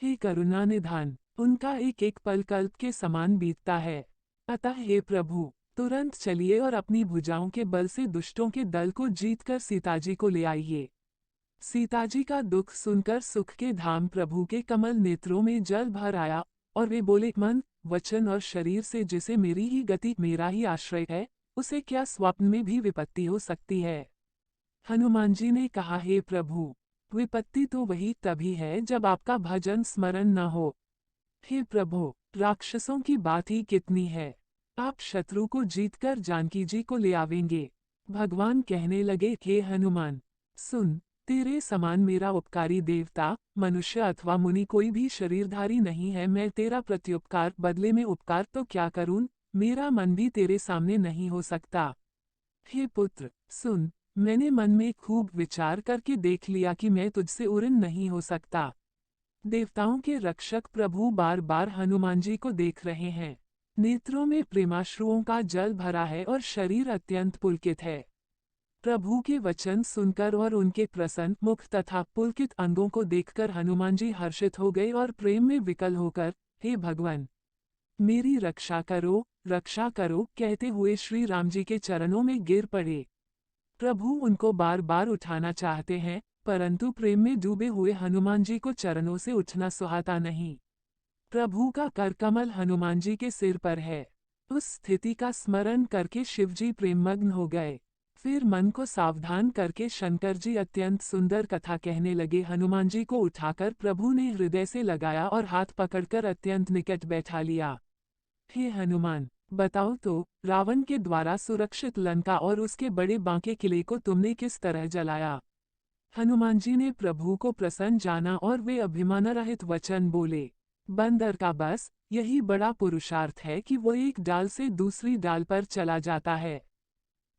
हे करुणा निधान, उनका एक एक पल कल्प के समान बीतता है। अतः हे प्रभु, तुरंत चलिए और अपनी भुजाओं के बल से दुष्टों के दल को जीतकर सीताजी को ले आइए। सीताजी का दुख सुनकर सुख के धाम प्रभु के कमल नेत्रों में जल भर आया और वे बोले, मन, वचन और शरीर से जिसे मेरी ही गति, मेरा ही आश्रय है, उसे क्या स्वप्न में भी विपत्ति हो सकती है। हनुमान जी ने कहा, हे प्रभु, विपत्ति तो वही तभी है जब आपका भजन स्मरण न हो। हे प्रभु, राक्षसों की बात ही कितनी है, आप शत्रु को जीतकर जानकी जी को ले आवेंगे। भगवान कहने लगे, हे हनुमान, सुन, तेरे समान मेरा उपकारी देवता, मनुष्य अथवा मुनि कोई भी शरीरधारी नहीं है। मैं तेरा प्रत्युपकार बदले में उपकार तो क्या करूं, मेरा मन भी तेरे सामने नहीं हो सकता। हे पुत्र, सुन, मैंने मन में खूब विचार करके देख लिया कि मैं तुझसे उड़न नहीं हो सकता। देवताओं के रक्षक प्रभु बार बार हनुमान जी को देख रहे हैं। नेत्रों में प्रेमाश्रुओं का जल भरा है और शरीर अत्यंत पुलकित है। प्रभु के वचन सुनकर और उनके प्रसन्न मुख तथा पुलकित अंगों को देखकर हनुमान जी हर्षित हो गए और प्रेम में विकल होकर, हे भगवान, मेरी रक्षा करो कहते हुए श्री राम जी के चरणों में गिर पड़े। प्रभु उनको बार बार उठाना चाहते हैं, परंतु प्रेम में डूबे हुए हनुमान जी को चरणों से उठना सुहाता नहीं। प्रभु का करकमल हनुमान जी के सिर पर है। उस स्थिति का स्मरण करके शिवजी प्रेममग्न हो गए। फिर मन को सावधान करके शंकर जी अत्यंत सुंदर कथा कहने लगे। हनुमान जी को उठाकर प्रभु ने हृदय से लगाया और हाथ पकड़कर अत्यंत निकट बैठा लिया। हे हनुमान, बताओ तो, रावण के द्वारा सुरक्षित लंका और उसके बड़े बांके किले को तुमने किस तरह जलाया। हनुमान जी ने प्रभु को प्रसन्न जाना और वे अभिमानरहित वचन बोले, बंदर का बस यही बड़ा पुरुषार्थ है कि वो एक डाल से दूसरी डाल पर चला जाता है।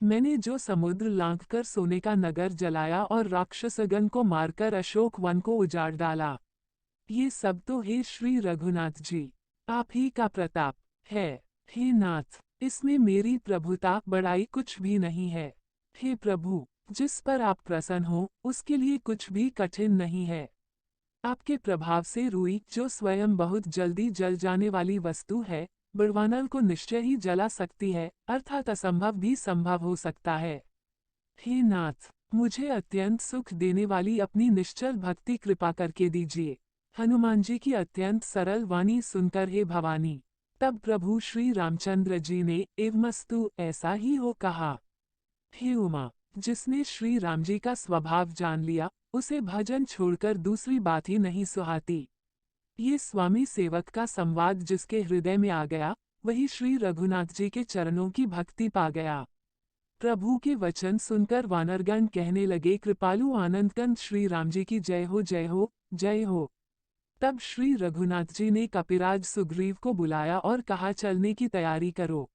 मैंने जो समुद्र लांघकर सोने का नगर जलाया और राक्षसगण को मारकर अशोक वन को उजाड़ डाला, ये सब तो हे श्री रघुनाथ जी, आप ही का प्रताप है। हे नाथ, इसमें मेरी प्रभुता बड़ाई कुछ भी नहीं है। हे प्रभु, जिस पर आप प्रसन्न हो उसके लिए कुछ भी कठिन नहीं है। आपके प्रभाव से रुई, जो स्वयं बहुत जल्दी जल जाने वाली वस्तु है, बड़वानल को निश्चय ही जला सकती है, अर्थात असंभव भी संभव हो सकता है। हे नाथ, मुझे अत्यंत सुख देने वाली अपनी निश्चल भक्ति कृपा करके दीजिए। हनुमान जी की अत्यंत सरल वाणी सुनकर, हे भवानी, तब प्रभु श्री रामचंद्र जी ने एवमस्तु ऐसा ही हो कहा। हे उमा, जिसने श्री राम जी का स्वभाव जान लिया, उसे भजन छोड़कर दूसरी बात ही नहीं सुहाती। ये स्वामी सेवक का संवाद जिसके हृदय में आ गया, वही श्री रघुनाथ जी के चरणों की भक्ति पा गया। प्रभु के वचन सुनकर वानरगण कहने लगे, कृपालु आनंदकंद श्री राम जी की जय हो, जय हो, जय हो। तब श्री रघुनाथ जी ने कपिराज सुग्रीव को बुलाया और कहा, चलने की तैयारी करो।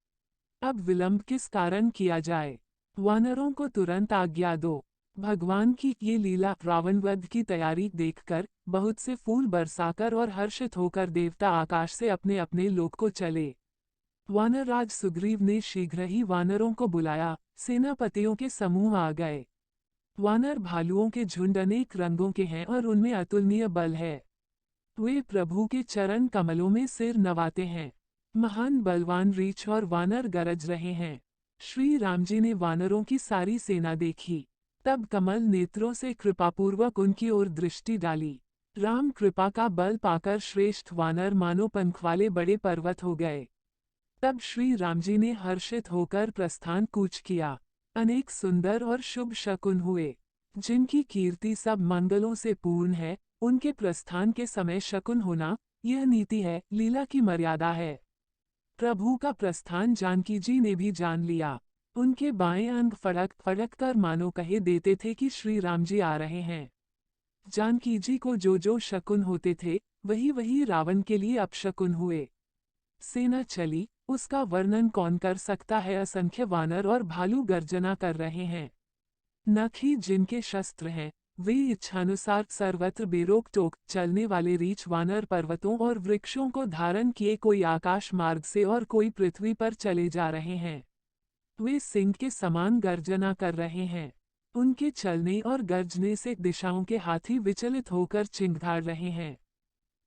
अब विलंब किस कारण किया जाए, वानरों को तुरंत आज्ञा दो। भगवान की ये लीला रावण वध की तैयारी देखकर बहुत से फूल बरसाकर और हर्षित होकर देवता आकाश से अपने अपने लोक को चले। वानरराज सुग्रीव ने शीघ्र ही वानरों को बुलाया। सेनापतियों के समूह आ गए। वानर भालुओं के झुंड अनेक रंगों के हैं और उनमें अतुलनीय बल है। वे प्रभु के चरण कमलों में सिर नवाते हैं। महान बलवान रीछ और वानर गरज रहे हैं। श्री राम जी ने वानरों की सारी सेना देखी, तब कमल नेत्रों से कृपापूर्वक उनकी ओर दृष्टि डाली। राम कृपा का बल पाकर श्रेष्ठ वानर मानो पंख वाले बड़े पर्वत हो गए। तब श्री राम जी ने हर्षित होकर प्रस्थान कूच किया। अनेक सुंदर और शुभ शकुन हुए, जिनकी कीर्ति सब मंगलों से पूर्ण है। उनके प्रस्थान के समय शकुन होना, यह नीति है, लीला की मर्यादा है। प्रभु का प्रस्थान जानकी जी ने भी जान लिया। उनके बाएं अंग फड़क फड़क कर मानो कहे देते थे कि श्री राम जी आ रहे हैं। जानकी जी को जो जो शकुन होते थे, वही वही रावण के लिए अपशकुन हुए। सेना चली, उसका वर्णन कौन कर सकता है। असंख्य वानर और भालू गर्जना कर रहे हैं। नख ही जिनके शस्त्र हैं, वे इच्छानुसार सर्वत्र बेरोक टोक चलने वाले रीछ वानर पर्वतों और वृक्षों को धारण किए कोई आकाश मार्ग से और कोई पृथ्वी पर चले जा रहे हैं। वे सिंह के समान गर्जना कर रहे हैं। उनके चलने और गर्जने से दिशाओं के हाथी विचलित होकर चिंगाड़ रहे हैं।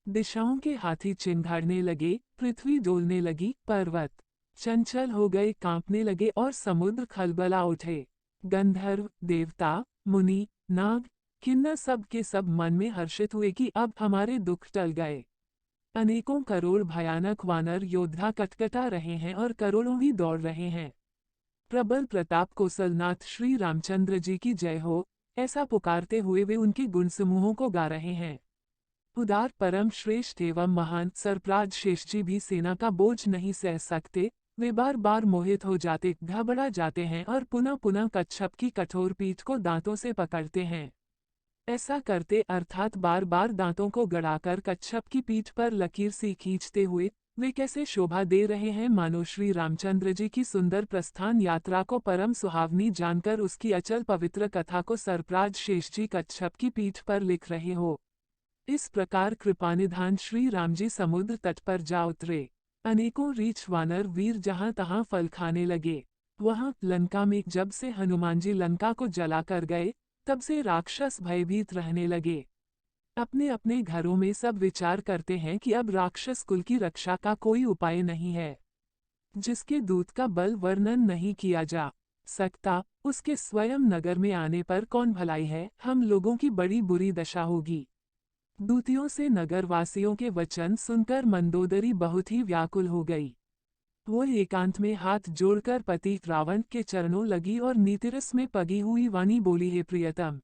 दिशाओं के हाथी चिंघाड़ने लगे, पृथ्वी डोलने लगी, पर्वत चंचल हो गए, कांपने लगे और समुद्र खलबला उठे। गंधर्व, देवता, मुनि, नाग, किन्नर सब के सब मन में हर्षित हुए कि अब हमारे दुख टल गए। अनेकों करोड़ भयानक वानर योद्धा कटकटा रहे हैं और करोड़ों ही दौड़ रहे हैं। प्रबल प्रताप कौशलनाथ श्री रामचंद्र जी की जय हो, ऐसा पुकारते हुए वे उनके गुण समूहों को गा रहे हैं। उदार परम श्रेष्ठ एवं महान सरप्राज शेष जी भी सेना का बोझ नहीं सह सकते। वे बार बार मोहित हो जाते, घबरा जाते हैं और पुनः पुनः कच्छप की कठोर पीठ को दांतों से पकड़ते हैं। ऐसा करते अर्थात बार बार दांतों को गड़ाकर कच्छप की पीठ पर लकीर सी खींचते हुए वे कैसे शोभा दे रहे हैं, मानो श्री रामचंद्र जी की सुंदर प्रस्थान यात्रा को परम सुहावनी जानकर उसकी अचल पवित्र कथा को सरप्राज शेष जी कच्छप की पीठ पर लिख रहे हो। इस प्रकार कृपानिधान श्री राम जी समुद्र तट पर जा उतरे। अनेकों रीछ वानर वीर जहां तहां फल खाने लगे। वहां लंका में जब से हनुमान जी लंका को जला कर गए, तब से राक्षस भयभीत रहने लगे। अपने अपने घरों में सब विचार करते हैं कि अब राक्षस कुल की रक्षा का कोई उपाय नहीं है, जिसके दूत का बल वर्णन नहीं किया जा सकता। उसके स्वयं नगर में आने पर कौन भलाई है, हम लोगों की बड़ी बुरी दशा होगी। दूतियों से नगरवासियों के वचन सुनकर मंदोदरी बहुत ही व्याकुल हो गई। वो एकांत में हाथ जोड़कर पति रावण के चरणों लगी और नीतिरस में पगी हुई वाणी बोली, हे प्रियतम,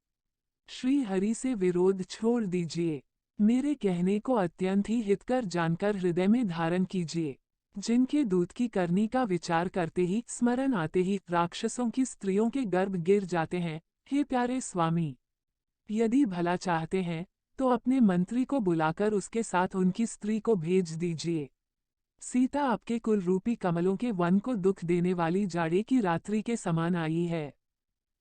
श्री हरि से विरोध छोड़ दीजिए। मेरे कहने को अत्यंत ही हितकर जानकर हृदय में धारण कीजिए। जिनके दूत की करनी का विचार करते ही, स्मरण आते ही राक्षसों की स्त्रियों के गर्भ गिर जाते हैं। हे प्यारे स्वामी, यदि भला चाहते हैं तो अपने मंत्री को बुलाकर उसके साथ उनकी स्त्री को भेज दीजिए। सीता आपके कुल रूपी कमलों के वन को दुख देने वाली जाड़े की रात्रि के समान आई है।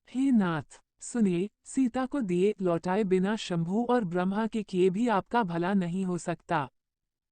हे नाथ, सुनिए, सीता को दिए लौटाए बिना शंभु और ब्रह्मा के किए भी आपका भला नहीं हो सकता।